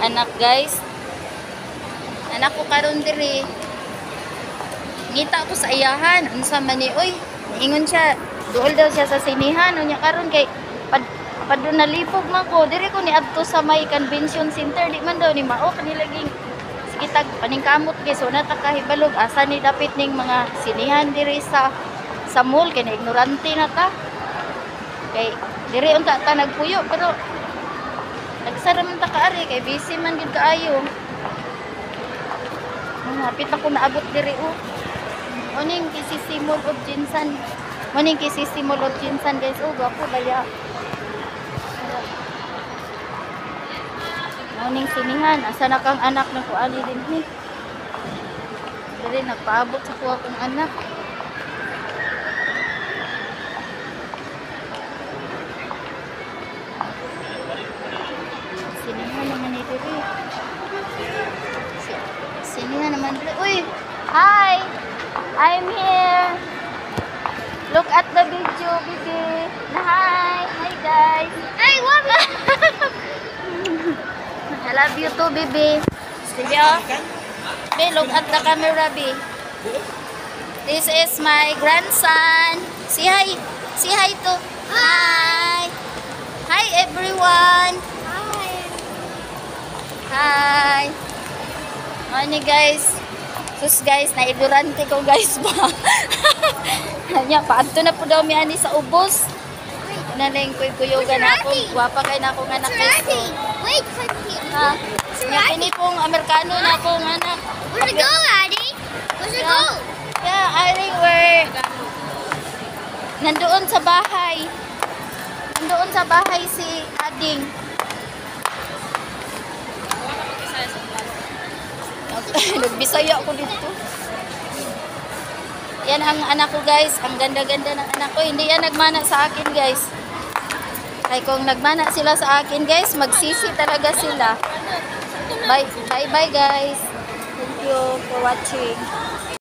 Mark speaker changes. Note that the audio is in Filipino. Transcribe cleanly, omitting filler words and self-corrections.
Speaker 1: anak guys. Anak ko karon diri. Ngita ko sa iyahan, unsa man ni oy. Ingon siya, duol daw siya sa sinihan unya karon kay padun nalipog man ko. Diri ko ni adto sa may convention center, di man daw ni mao kanilaging sige tag paningkamot guys. So nata kahibalog asa ni dapit ning mga sinihan diri sa mall kay na ignorante na ta. Kay diri unta ta nagpuyo pero nagsara man ta kaari kay busy man gid kaayo. Hapit ako naabot diri o. Oning kisisimol of Jinsan. Oning kisisimol of Jinsan guys. Oh, gapo daya. Oning sinihan. Asa na kang anak na ko ani din ni. Diri nagpaabot sa kuha kong anak. Sinihan naman ni diri. Sinihan naman diri. Uy! Hi! I'm here. Look at the video, baby. Hi! Hi, guys. Hey, mama! I love you too, baby. Sige, oh. Be, look at the camera, baby. This is my grandson. Say hi. Say hi to. Hi! Hi, everyone. Hi! Ano guys? Sus guys, naidurante ko guys ba? Nya paadto na po daw mi ani sa ubos. Naneng kuy-kuyogan ako. Guwapa kay na akong anak guys.
Speaker 2: Wait for me.
Speaker 1: Ha? Nya kini pong Amerikano na akong anak.
Speaker 2: Where's it go, Addy? Where's it go?
Speaker 1: Yeah, I think we're nandoon sa bahay. Nandoon sa bahay si Ading. Nagbisaya ako dito. Yan ang anak ko guys. Ang ganda-ganda ng anak ko. Hindi yan nagmana sa akin guys. Kaya kung nagmana sila sa akin guys, magsisi talaga sila. Bye bye guys. Thank you for watching.